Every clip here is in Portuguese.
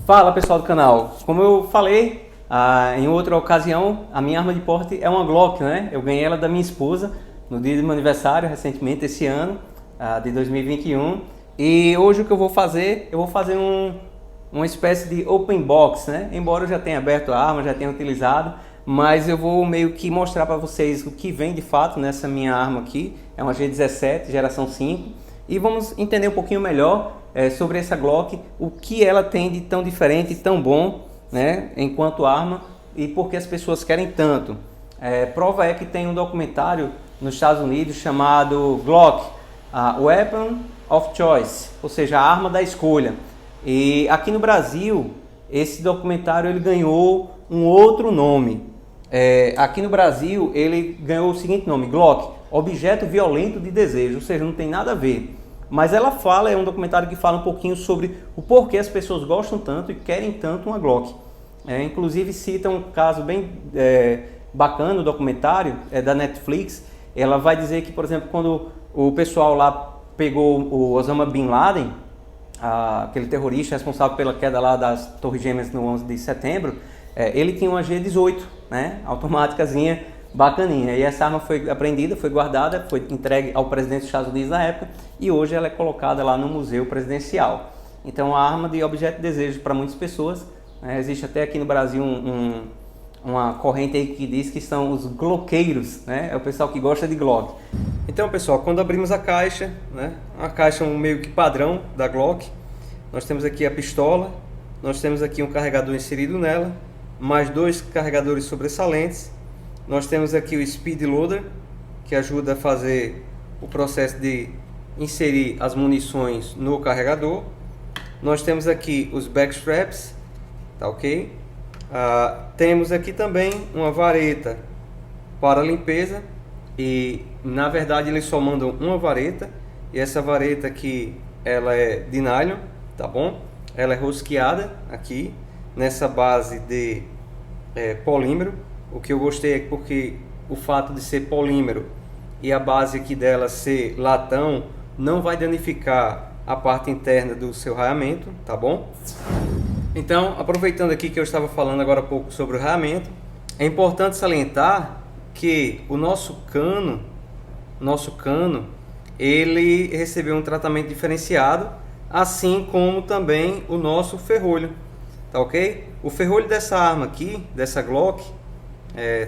Fala pessoal do canal, como eu falei em outra ocasião, a minha arma de porte é uma Glock, né? Eu ganhei ela da minha esposa no dia do meu aniversário, recentemente, esse ano, de 2021. E hoje o que eu vou fazer uma espécie de open box, né? Embora eu já tenha aberto a arma, já tenha utilizado, mas eu vou meio que mostrar para vocês o que vem de fato nessa minha arma aqui. É uma G17 geração 5 e vamos entender um pouquinho melhor sobre essa Glock, o que ela tem de tão diferente e tão bom, né, enquanto arma, e por que as pessoas querem tanto. Prova é que tem um documentário nos Estados Unidos chamado Glock, Weapon of Choice, ou seja, a arma da escolha. E aqui no Brasil, esse documentário ele ganhou um outro nome. Aqui no Brasil, ele ganhou o seguinte nome: Glock, Objeto Violento de Desejo, ou seja, não tem nada a ver. Mas ela fala, é um documentário que fala um pouquinho sobre o porquê as pessoas gostam tanto e querem tanto uma Glock. Inclusive cita um caso bem bacana no documentário, da Netflix. Ela vai dizer que, por exemplo, quando o pessoal lá pegou o Osama Bin Laden, aquele terrorista responsável pela queda lá das Torres Gêmeas no 11 de setembro, ele tinha uma G18, né, automáticazinha, bacaninha. E essa arma foi apreendida, foi guardada, foi entregue ao presidente dos Estados Unidos na época e hoje ela é colocada lá no Museu Presidencial. Então, a arma de objeto de desejo para muitas pessoas. Existe até aqui no Brasil uma corrente aí que diz que são os gloqueiros, né? É o pessoal que gosta de Glock. Então, pessoal, quando abrimos a caixa, né, uma caixa meio que padrão da Glock, nós temos aqui a pistola, nós temos aqui um carregador inserido nela, mais dois carregadores sobressalentes. Nós temos aqui o Speed Loader, que ajuda a fazer o processo de inserir as munições no carregador. Nós temos aqui os backstraps, tá ok? Temos aqui também uma vareta para limpeza e na verdade eles só mandam uma vareta, e essa vareta aqui ela é de nylon, tá bom? Ela é rosqueada aqui nessa base de polímero. O que eu gostei é porque o fato de ser polímero e a base aqui dela ser latão não vai danificar a parte interna do seu raiamento, tá bom? Então, aproveitando aqui que eu estava falando agora há pouco sobre o raiamento, é importante salientar que o nosso cano, ele recebeu um tratamento diferenciado, assim como também o nosso ferrolho, tá ok? O ferrolho dessa arma aqui, dessa Glock,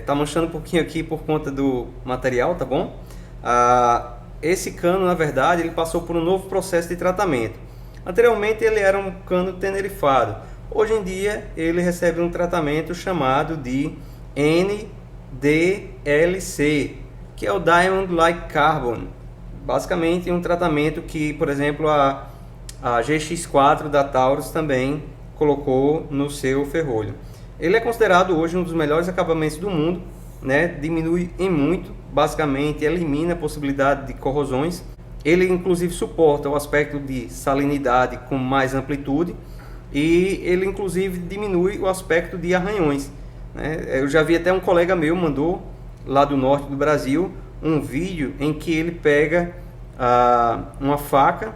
tá manchando um pouquinho aqui por conta do material, tá bom? Esse cano, na verdade, ele passou por um novo processo de tratamento. Anteriormente ele era um cano tenerifado. Hoje em dia ele recebe um tratamento chamado de NDLC, que é o Diamond Like Carbon. Basicamente um tratamento que, por exemplo, a GX4 da Taurus também colocou no seu ferrolho. Ele é considerado hoje um dos melhores acabamentos do mundo, né? Diminui em muito, basicamente elimina a possibilidade de corrosões. Ele inclusive suporta o aspecto de salinidade com mais amplitude e ele inclusive diminui o aspecto de arranhões, né? Eu já vi até um colega meu mandou lá do norte do Brasil um vídeo em que ele pega uma faca,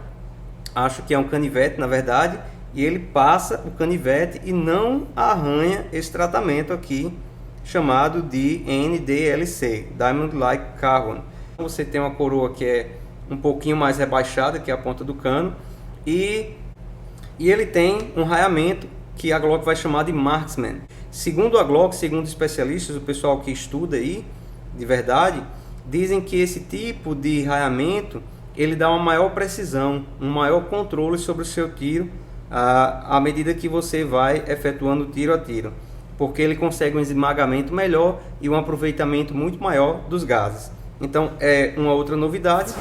acho que é um canivete na verdade, e ele passa o canivete e não arranha esse tratamento aqui chamado de NDLC, Diamond Like Carbon. Você tem uma coroa que é um pouquinho mais rebaixada, que é a ponta do cano, e ele tem um raiamento que a Glock vai chamar de Marksman. Segundo a Glock, segundo especialistas, o pessoal que estuda aí, de verdade, dizem que esse tipo de raiamento ele dá uma maior precisão, um maior controle sobre o seu tiro à medida que você vai efetuando tiro a tiro, porque ele consegue um esmagamento melhor e um aproveitamento muito maior dos gases. Então é uma outra novidade.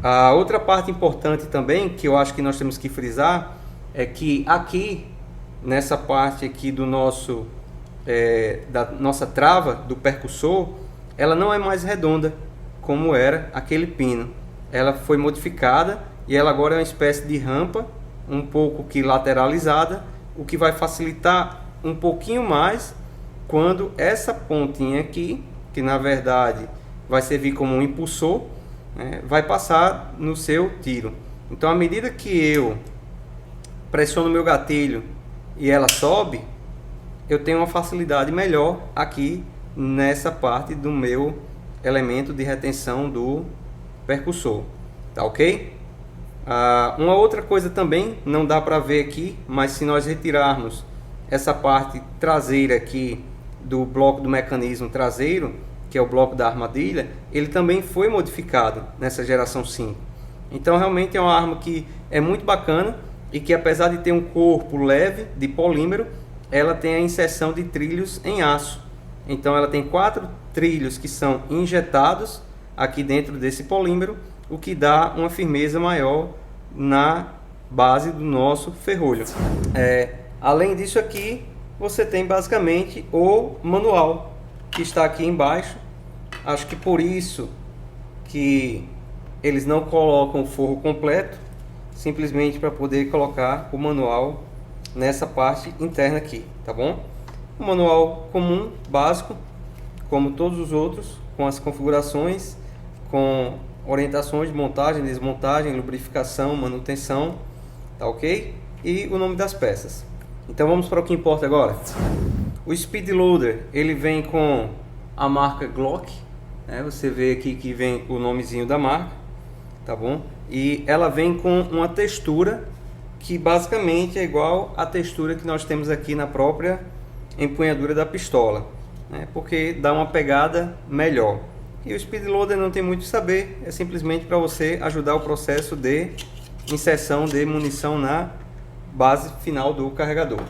A outra parte importante também que eu acho que nós temos que frisar é que aqui nessa parte aqui do nosso da nossa trava do percussor, ela não é mais redonda como era aquele pino. Ela foi modificada e ela agora é uma espécie de rampa um pouco que lateralizada, o que vai facilitar um pouquinho mais quando essa pontinha aqui, que na verdade vai servir como um impulsor, né, vai passar no seu tiro. Então, à medida que eu pressiono meu gatilho e ela sobe, eu tenho uma facilidade melhor aqui nessa parte do meu elemento de retenção do percussor, tá ok? Uma outra coisa também, não dá para ver aqui, mas se nós retirarmos essa parte traseira aqui do bloco do mecanismo traseiro, que é o bloco da armadilha, ele também foi modificado nessa geração 5. Então realmente é uma arma que é muito bacana e que, apesar de ter um corpo leve de polímero, ela tem a inserção de trilhos em aço. Então ela tem 4 trilhos que são injetados aqui dentro desse polímero, o que dá uma firmeza maior na base do nosso ferrolho. Além disso aqui, você tem basicamente o manual que está aqui embaixo. Acho que por isso que eles não colocam o forro completo, simplesmente para poder colocar o manual nessa parte interna aqui, tá bom? Um manual comum, básico, como todos os outros, com as configurações, com orientações de montagem, desmontagem, lubrificação, manutenção, tá ok? E o nome das peças. Então vamos para o que importa agora. O Speed Loader, ele vem com a marca Glock, né? Você vê aqui que vem o nomezinho da marca, tá bom? E ela vem com uma textura que basicamente é igual à textura que nós temos aqui na própria empunhadura da pistola, né? Porque dá uma pegada melhor. E o Speed Loader não tem muito o saber, é simplesmente para você ajudar o processo de inserção de munição na base final do carregador.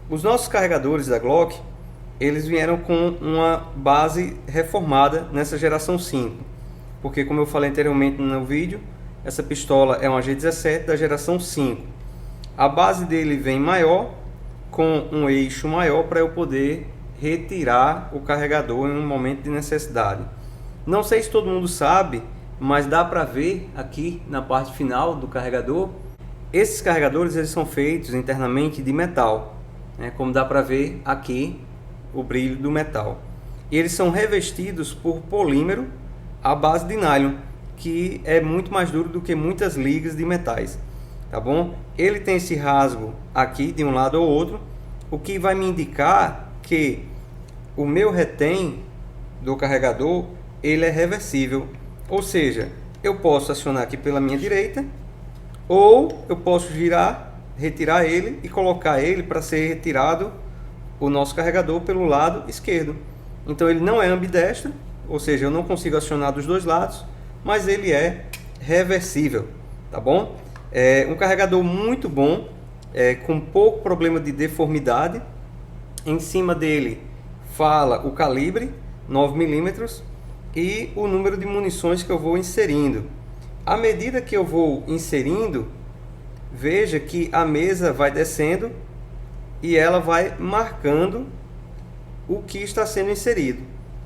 Os nossos carregadores da Glock, eles vieram com uma base reformada nessa geração 5, porque, como eu falei anteriormente no vídeo, essa pistola é uma G17 da geração 5. A base dele vem maior, com um eixo maior para eu poder retirar o carregador em um momento de necessidade. Não sei se todo mundo sabe, mas dá para ver aqui na parte final do carregador. Esses carregadores, eles são feitos internamente de metal, né? Como dá para ver aqui o brilho do metal. E eles são revestidos por polímero à base de nylon, que é muito mais duro do que muitas ligas de metais, tá bom? Ele tem esse rasgo aqui de um lado ou outro, o que vai me indicar que o meu retém do carregador, ele é reversível, ou seja, eu posso acionar aqui pela minha direita, ou eu posso girar, retirar ele e colocar ele para ser retirado o nosso carregador pelo lado esquerdo. Então ele não é ambidestro, ou seja, eu não consigo acionar dos dois lados, mas ele é reversível, tá bom? É um carregador muito bom, com pouco problema de deformidade. Em cima dele fala o calibre 9mm e o número de munições que eu vou inserindo. À medida que eu vou inserindo, veja que a mesa vai descendo e ela vai marcando o que está sendo inserido.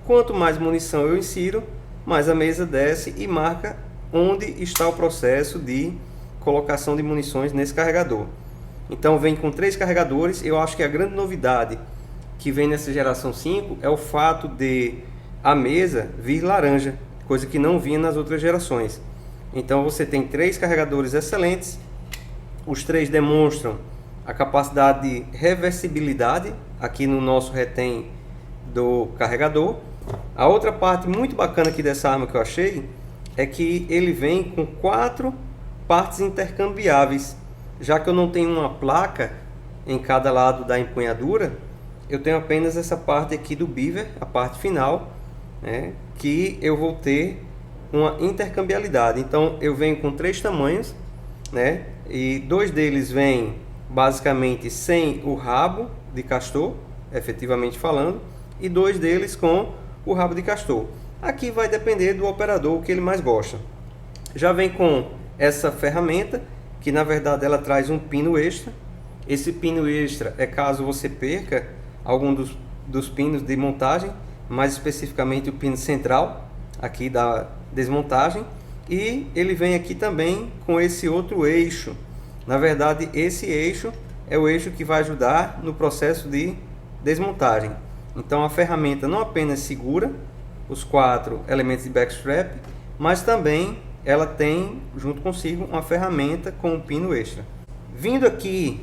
Quanto mais munição eu insiro, mais a mesa desce e marca onde está o processo de colocação de munições nesse carregador. Então vem com 3 carregadores. Eu acho que a grande novidade que vem nessa geração 5 é o fato de a mesa vir laranja, coisa que não vinha nas outras gerações. Então você tem 3 carregadores excelentes. Os 3 demonstram a capacidade de reversibilidade aqui no nosso retém do carregador. A outra parte muito bacana aqui dessa arma que eu achei é que ele vem com 4 partes intercambiáveis. Já que eu não tenho uma placa em cada lado da empunhadura, eu tenho apenas essa parte aqui do beaver, a parte final, né, que eu vou ter uma intercambiabilidade. Então eu venho com 3 tamanhos, né, e 2 deles vêm basicamente sem o rabo de castor, efetivamente falando, e 2 deles com o rabo de castor. Aqui vai depender do operador, o que ele mais gosta. Já vem com essa ferramenta, que na verdade ela traz um pino extra. Esse pino extra é caso você perca algum dos pinos de montagem, mais especificamente o pino central aqui da desmontagem. E ele vem aqui também com esse outro eixo. Na verdade, esse eixo é o eixo que vai ajudar no processo de desmontagem. Então a ferramenta não apenas segura os 4 elementos de backstrap, mas também ela tem junto consigo uma ferramenta com um pino extra. Vindo aqui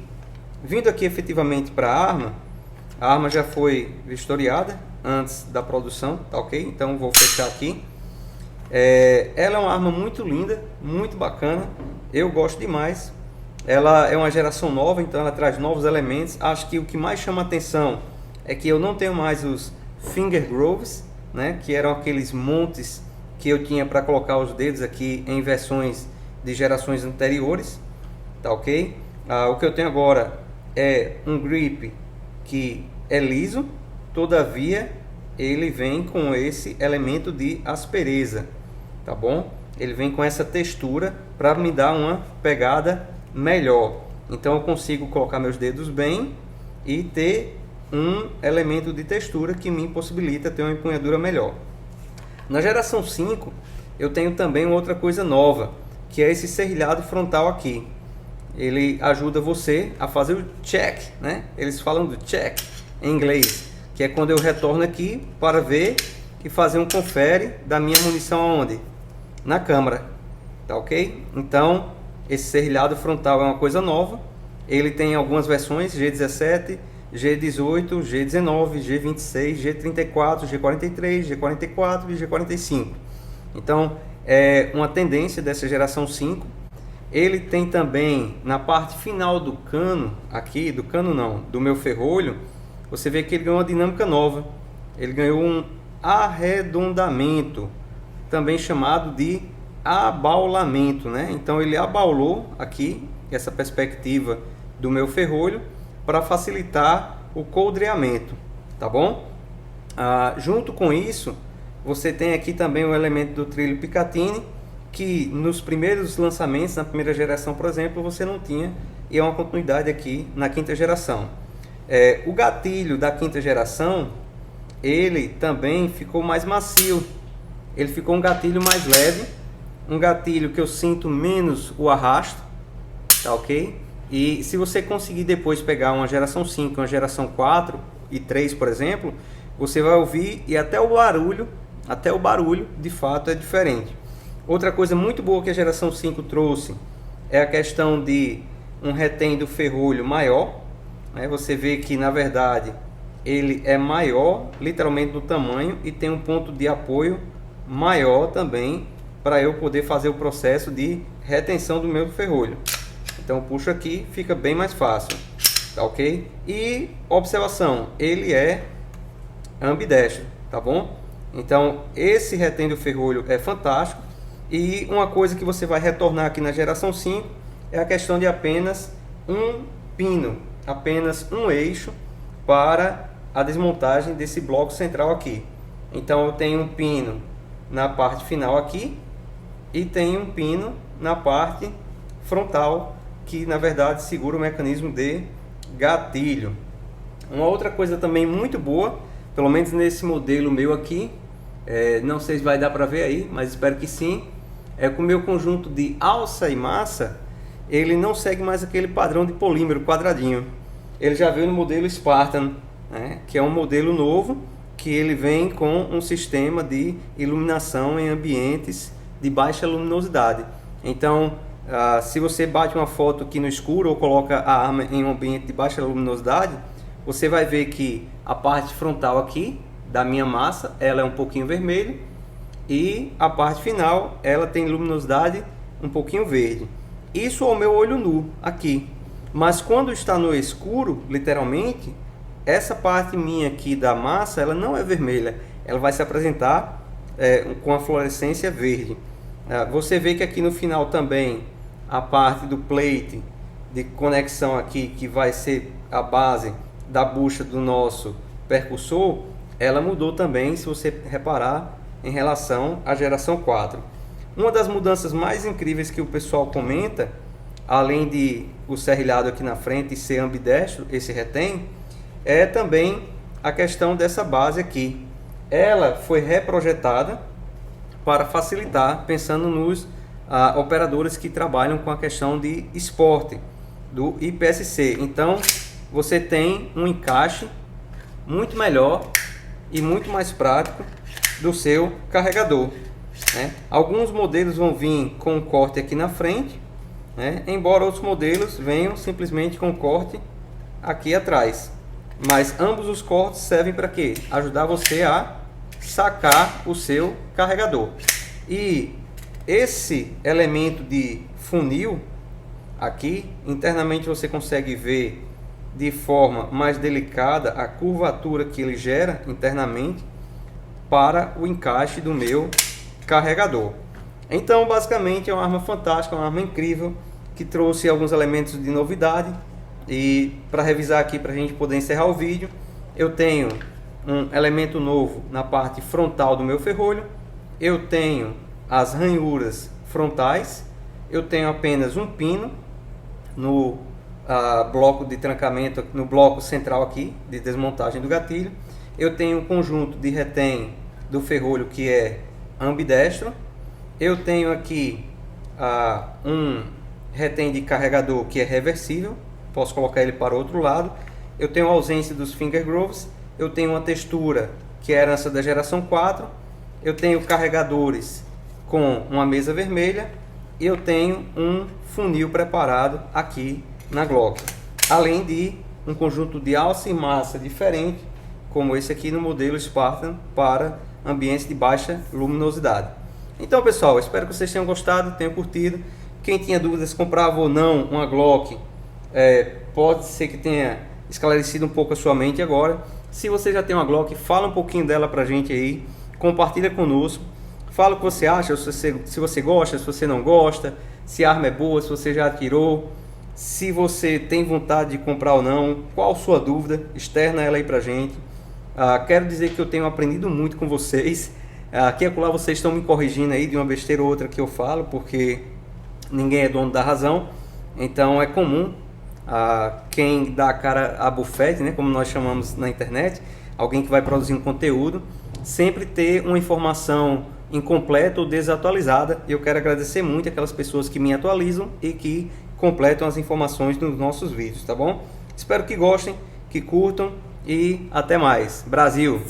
vindo aqui efetivamente para a arma já foi vistoriada antes da produção, tá ok? Então vou fechar aqui. Ela é uma arma muito linda, muito bacana, eu gosto demais. Ela é uma geração nova, então ela traz novos elementos. Acho que o que mais chama atenção é que eu não tenho mais os finger grooves, né, que eram aqueles montes que eu tinha para colocar os dedos aqui em versões de gerações anteriores, tá ok? O que eu tenho agora é um grip que é liso, todavia ele vem com esse elemento de aspereza, tá bom? Ele vem com essa textura para me dar uma pegada melhor. Então eu consigo colocar meus dedos bem e ter um elemento de textura que me possibilita ter uma empunhadura melhor. Na geração 5 eu tenho também outra coisa nova, que é esse serrilhado frontal aqui. Ele ajuda você a fazer o check, né? Eles falam do check em inglês, que é quando eu retorno aqui para ver e fazer um confere da minha munição aonde? Na câmara, tá ok? Então esse serrilhado frontal é uma coisa nova. Ele tem algumas versões, G17, G18, G19, G26, G34, G43, G44 e G45. Então é uma tendência dessa geração 5. Ele tem também na parte final do cano, aqui, do cano não, do meu ferrolho, você vê que ele ganhou uma dinâmica nova. Ele ganhou um arredondamento, também chamado de abaulamento, né? Então ele abaulou aqui essa perspectiva do meu ferrolho para facilitar o coldreamento, tá bom? Junto com isso, você tem aqui também o elemento do trilho Picatinny, que nos primeiros lançamentos, na primeira geração, por exemplo, você não tinha, e é uma continuidade aqui na quinta geração. O gatilho da quinta geração, ele também ficou mais macio, ele ficou um gatilho mais leve, um gatilho que eu sinto menos o arrasto, tá ok? E se você conseguir depois pegar uma geração 5, uma geração 4 e 3, por exemplo, você vai ouvir e até o barulho de fato é diferente. Outra coisa muito boa que a geração 5 trouxe é a questão de um retém do ferrolho maior, né? Você vê que na verdade ele é maior literalmente no tamanho e tem um ponto de apoio maior também para eu poder fazer o processo de retenção do meu ferrolho. Então eu puxo aqui, fica bem mais fácil, tá ok? E observação, ele é ambidestro, tá bom? Então esse retém do ferrolho é fantástico. E uma coisa que você vai retornar aqui na geração 5 é a questão de apenas um pino, apenas um eixo para a desmontagem desse bloco central aqui. Então eu tenho um pino na parte final aqui e tenho um pino na parte frontal, que na verdade segura o mecanismo de gatilho. Uma outra coisa também muito boa, pelo menos nesse modelo meu aqui, não sei se vai dar para ver aí, mas espero que sim, é com o meu conjunto de alça e massa, ele não segue mais aquele padrão de polímero quadradinho. Ele já veio no modelo Spartan, né, que é um modelo novo, que ele vem com um sistema de iluminação em ambientes de baixa luminosidade. Então, se você bate uma foto aqui no escuro ou coloca a arma em um ambiente de baixa luminosidade, você vai ver que a parte frontal aqui da minha massa, ela é um pouquinho vermelho, e a parte final ela tem luminosidade um pouquinho verde. Isso ao meu olho nu aqui, mas quando está no escuro, literalmente, essa parte minha aqui da massa, ela não é vermelha, ela vai se apresentar com a fluorescência verde. Você vê que aqui no final também a parte do plate de conexão aqui, que vai ser a base da bucha do nosso percussor, ela mudou também, se você reparar, em relação à geração 4. Uma das mudanças mais incríveis que o pessoal comenta, além de o serrilhado aqui na frente ser ambidestro, esse retém, é também a questão dessa base aqui. Ela foi reprojetada para facilitar, pensando nos operadores que trabalham com a questão de esporte, do IPSC. Então, você tem um encaixe muito melhor e muito mais prático do seu carregador, né? Alguns modelos vão vir com um corte aqui na frente, né? Embora outros modelos venham simplesmente com corte aqui atrás. Mas ambos os cortes servem para quê? Ajudar você a sacar o seu carregador. E esse elemento de funil aqui, internamente você consegue ver de forma mais delicada a curvatura que ele gera internamente para o encaixe do meu carregador. Então, basicamente, é uma arma fantástica, uma arma incrível, que trouxe alguns elementos de novidade. E para revisar aqui, para a gente poder encerrar o vídeo, eu tenho um elemento novo na parte frontal do meu ferrolho, eu tenho as ranhuras frontais, eu tenho apenas um pino no bloco de trancamento, no bloco central aqui de desmontagem do gatilho, eu tenho um conjunto de retém do ferrolho que é ambidestro, eu tenho aqui um retém de carregador que é reversível, posso colocar ele para o outro lado, eu tenho a ausência dos finger grooves, eu tenho uma textura que é herança da geração 4, eu tenho carregadores com uma mesa vermelha e eu tenho um funil preparado aqui na Glock, além de um conjunto de alça e massa diferente, como esse aqui no modelo Spartan para ambientes de baixa luminosidade. Então, pessoal, espero que vocês tenham gostado, tenham curtido. Quem tinha dúvidas se comprava ou não uma Glock, pode ser que tenha esclarecido um pouco a sua mente agora. Se você já tem uma Glock, fala um pouquinho dela pra gente aí, compartilha conosco, fala o que você acha, se você gosta, se você não gosta, se a arma é boa, se você já atirou, se você tem vontade de comprar ou não, qual a sua dúvida, externa ela aí pra gente. Quero dizer que eu tenho aprendido muito com vocês. Aqui e acolá vocês estão me corrigindo aí de uma besteira ou outra que eu falo, porque ninguém é dono da razão. Então é comum quem dá a cara a bufete, né, como nós chamamos na internet, alguém que vai produzir um conteúdo, sempre ter uma informação incompleta ou desatualizada. Eu quero agradecer muito aquelas pessoas que me atualizam e que completam as informações nos nossos vídeos, tá bom? Espero que gostem, que curtam e até mais. Brasil!